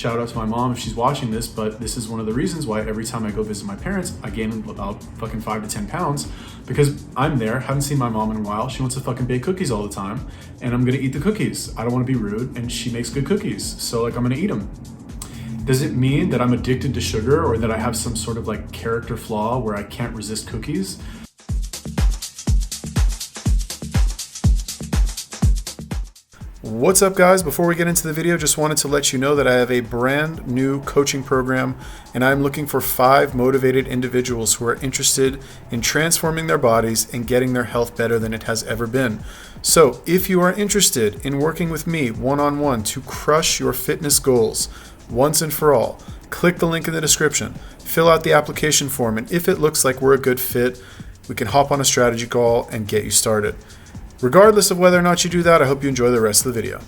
shout out to my mom if she's watching this, but this is one of the reasons why every time I go visit my parents, I gain about fucking 5 to 10 pounds because I'm there, haven't seen my mom in a while. She wants to fucking bake cookies all the time and I'm gonna eat the cookies. I don't wanna be rude and she makes good cookies. So like I'm gonna eat them. Does it mean that I'm addicted to sugar or that I have some sort of like character flaw where I can't resist cookies? What's up guys? Before we get into the video, just wanted to let you know that I have a brand new coaching program and I'm looking for 5 motivated individuals who are interested in transforming their bodies and getting their health better than it has ever been. So if you are interested in working with me one-on-one to crush your fitness goals once and for all, click the link in the description, fill out the application form, and if it looks like we're a good fit, we can hop on a strategy call and get you started. Regardless of whether or not you do that, I hope you enjoy the rest of the video.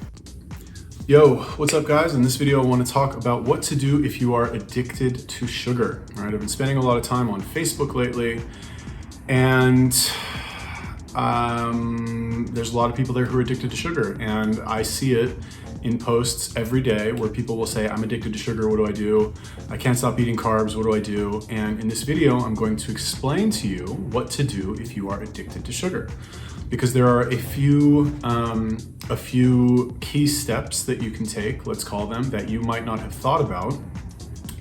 Yo, what's up guys? In this video, I want to talk about what to do if you are addicted to sugar. All right, I've been spending a lot of time on Facebook lately, and there's a lot of people there who are addicted to sugar, and I see it in posts every day where people will say, I'm addicted to sugar, what do I do? I can't stop eating carbs, what do I do? And in this video, I'm going to explain to you what to do if you are addicted to sugar. Because there are a few key steps that you can take, let's call them, that you might not have thought about,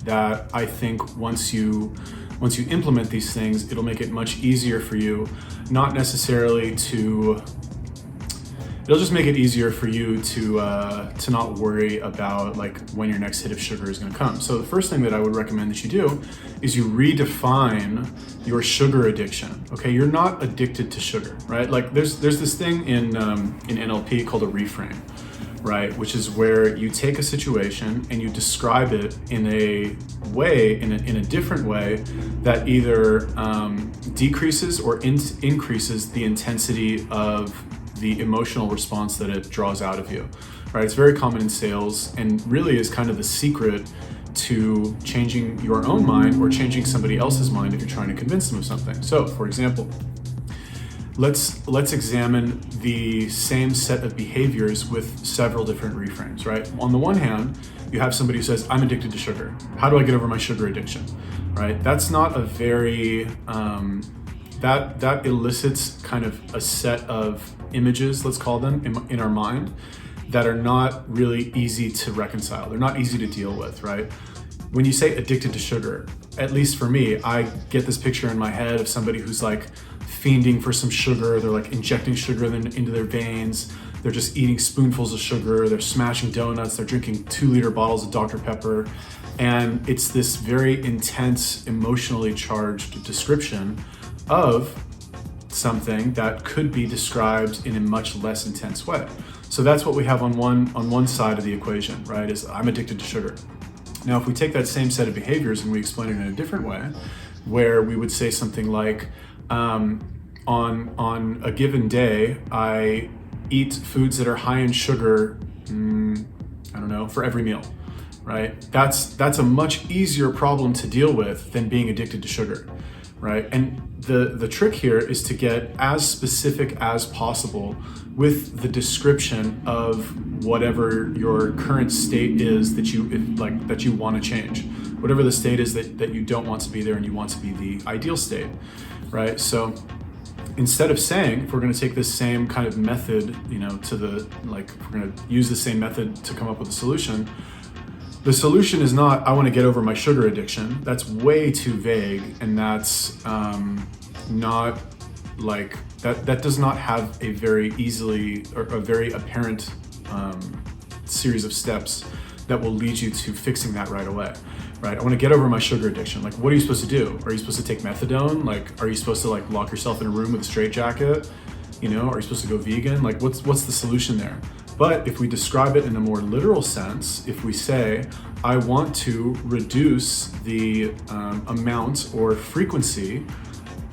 that I think once you implement these things, it'll make it much easier for you, not necessarily to, it'll just make it easier for you to not worry about like when your next hit of sugar is gonna come. So the first thing that I would recommend that you do is you redefine your sugar addiction. Okay, you're not addicted to sugar, right? Like there's this thing in NLP called a reframe, right? Which is where you take a situation and you describe it in a way, in a different way that either decreases or increases the intensity of the emotional response that it draws out of you, right? It's very common in sales and really is kind of the secret to changing your own mind or changing somebody else's mind if you're trying to convince them of something. So for example, let's examine the same set of behaviors with several different reframes, right? On the one hand, you have somebody who says, I'm addicted to sugar. How do I get over my sugar addiction, right? That's not a very, that elicits kind of a set of images, let's call them, in our mind that are not really easy to reconcile. They're not easy to deal with, right? When you say addicted to sugar, at least for me, I get this picture in my head of somebody who's like fiending for some sugar. They're like injecting sugar into their veins. They're just eating spoonfuls of sugar. They're smashing donuts. They're drinking 2-liter bottles of Dr. Pepper. And it's this very intense, emotionally charged description of something that could be described in a much less intense way. So that's what we have on one side of the equation, right? Is I'm addicted to sugar. Now, if we take that same set of behaviors and we explain it in a different way, where we would say something like, on a given day, I eat foods that are high in sugar, I don't know, for every meal, right? That's a much easier problem to deal with than being addicted to sugar, right? And the trick here is to get as specific as possible with the description of whatever your current state is that you want to change. Whatever the state is that you don't want to be there and you want to be the ideal state, right? So instead of saying, if we're going to take this same kind of method, you know, if we're going to use the same method to come up with a solution, the solution is not, I want to get over my sugar addiction. That's way too vague, and that's not like, that does not have a very easily or a very apparent series of steps that will lead you to fixing that right away, right? I want to get over my sugar addiction. Like, what are you supposed to do? Are you supposed to take methadone? Like, are you supposed to like lock yourself in a room with a straitjacket? You know, are you supposed to go vegan? Like, what's the solution there? But if we describe it in a more literal sense, if we say, I want to reduce the amount or frequency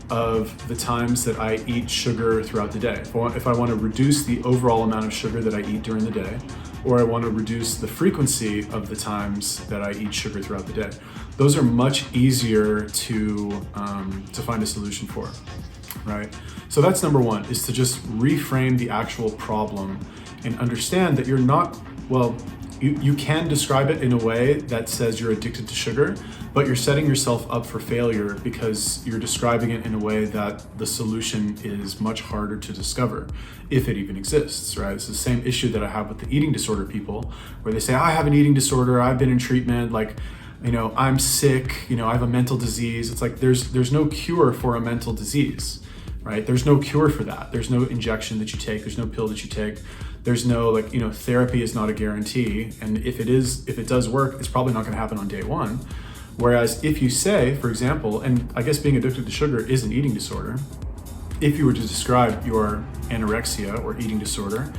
of the times that I eat sugar throughout the day. If I want to reduce the overall amount of sugar that I eat during the day, or I want to reduce the frequency of the times that I eat sugar throughout the day, those are much easier to find a solution for, right? So that's number one, is to just reframe the actual problem and understand that you're not, well, You can describe it in a way that says you're addicted to sugar, but you're setting yourself up for failure because you're describing it in a way that the solution is much harder to discover, if it even exists, right? It's the same issue that I have with the eating disorder people, where they say, I have an eating disorder, I've been in treatment, like, I'm sick, I have a mental disease. It's like there's no cure for a mental disease, right? There's no cure for that. There's no injection that you take. There's no pill that you take. There's no therapy is not a guarantee. And if it does work, it's probably not going to happen on day one. Whereas if you say, for example, and I guess being addicted to sugar is an eating disorder, if you were to describe your anorexia or eating disorder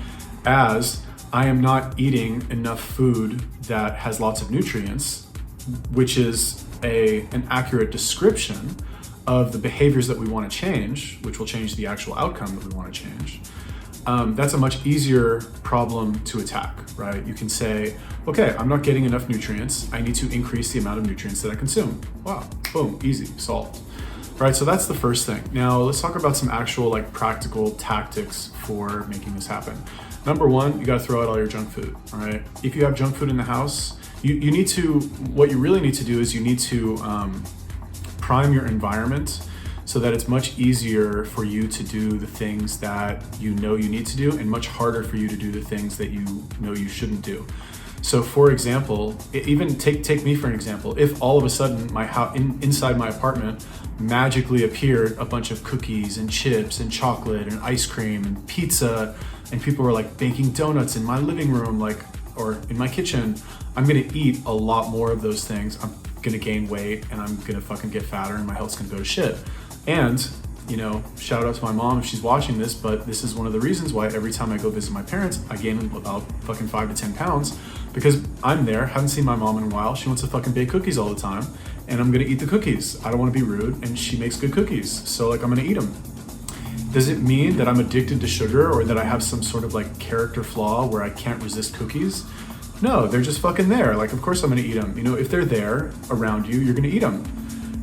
as, I am not eating enough food that has lots of nutrients, which is an accurate description of the behaviors that we want to change, which will change the actual outcome that we want to change. That's a much easier problem to attack, right? You can say, okay, I'm not getting enough nutrients. I need to increase the amount of nutrients that I consume. Wow, boom, easy, solved. Right, so that's the first thing. Now let's talk about some actual practical tactics for making this happen. Number one, you gotta throw out all your junk food, all right? If you have junk food in the house, what you really need to do is you need to prime your environment so that it's much easier for you to do the things that you need to do and much harder for you to do the things that you shouldn't do. So for example, even take me for an example. If all of a sudden my house, inside my apartment magically appeared a bunch of cookies and chips and chocolate and ice cream and pizza, and people were baking donuts in my living room, or in my kitchen, I'm gonna eat a lot more of those things. I'm gonna gain weight and I'm gonna fucking get fatter and my health's gonna go to shit. And, shout out to my mom if she's watching this, but this is one of the reasons why every time I go visit my parents, I gain about fucking 5 to 10 pounds because I'm there, haven't seen my mom in a while. She wants to fucking bake cookies all the time and I'm gonna eat the cookies. I don't wanna be rude and she makes good cookies. So I'm gonna eat them. Does it mean that I'm addicted to sugar or that I have some sort of character flaw where I can't resist cookies? No, they're just fucking there. Of course I'm gonna eat them. If they're there around you, you're gonna eat them.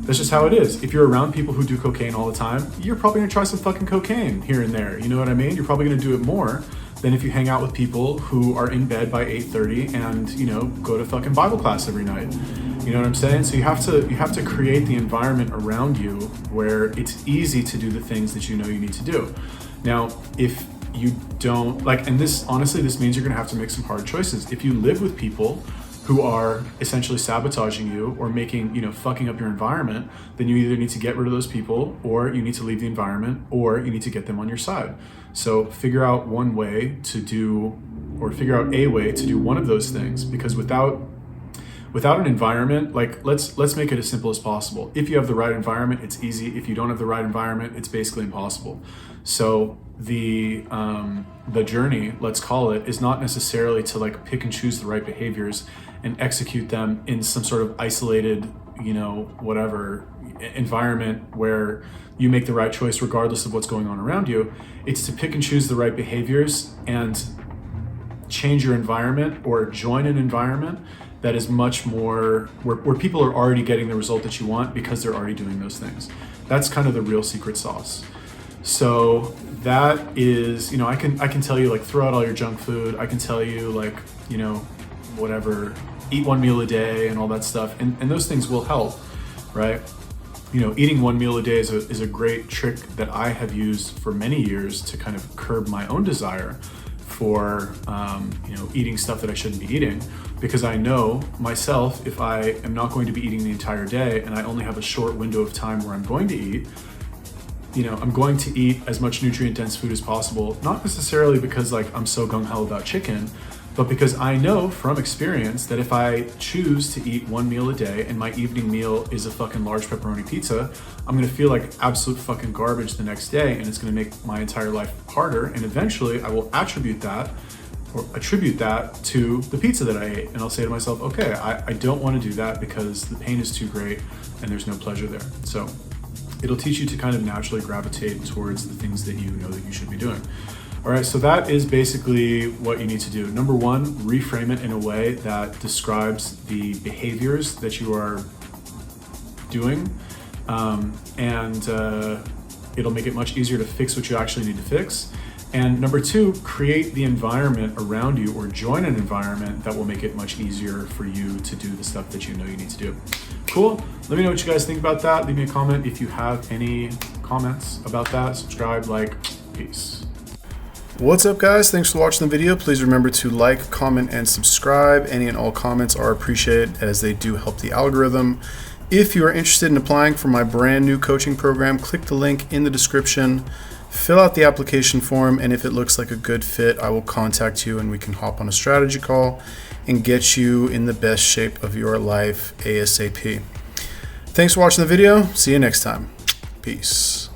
That's just how it is. If you're around people who do cocaine all the time, you're probably gonna try some fucking cocaine here and there. You know what I mean? You're probably gonna do it more than if you hang out with people who are in bed by 8:30 and, go to fucking Bible class every night. You know what I'm saying? So you have to create the environment around you where it's easy to do the things that you need to do. Now, if you don't and this means you're gonna have to make some hard choices. If you live with people who are essentially sabotaging you or making, fucking up your environment, then you either need to get rid of those people or you need to leave the environment or you need to get them on your side. So figure out a way to do one of those things, because without an environment, let's make it as simple as possible. If you have the right environment, it's easy. If you don't have the right environment, it's basically impossible. So the journey, let's call it, is not necessarily to pick and choose the right behaviors and execute them in some sort of isolated, whatever environment where you make the right choice regardless of what's going on around you. It's to pick and choose the right behaviors and change your environment or join an environment that is much more where people are already getting the result that you want because they're already doing those things. That's kind of the real secret sauce. So that is, I can tell you throw out all your junk food. I can tell you whatever, eat one meal a day and all that stuff. And those things will help, right? Eating one meal a day is a great trick that I have used for many years to kind of curb my own desire for, eating stuff that I shouldn't be eating, because I know myself, if I am not going to be eating the entire day and I only have a short window of time where I'm going to eat, I'm going to eat as much nutrient dense food as possible, not necessarily because I'm so gung-ho about chicken, but because I know from experience that if I choose to eat one meal a day and my evening meal is a fucking large pepperoni pizza, I'm gonna feel like absolute fucking garbage the next day, and it's gonna make my entire life harder, and eventually I will attribute that to the pizza that I ate. And I'll say to myself, okay, I don't wanna do that because the pain is too great and there's no pleasure there. So it'll teach you to kind of naturally gravitate towards the things that you know that you should be doing. All right, so that is basically what you need to do. Number one, reframe it in a way that describes the behaviors that you are doing, and it'll make it much easier to fix what you actually need to fix. And number two, create the environment around you, or join an environment that will make it much easier for you to do the stuff that you know you need to do. Cool. Let me know what you guys think about that. Leave me a comment if you have any comments about that. Subscribe, like, peace. What's up, guys? Thanks for watching the video. Please remember to like, comment, and subscribe. Any and all comments are appreciated, as they do help the algorithm. If you are interested in applying for my brand new coaching program, click the link in the description, fill out the application form, and if it looks like a good fit, I will contact you and we can hop on a strategy call and get you in the best shape of your life ASAP. Thanks for watching the video. See you next time. Peace.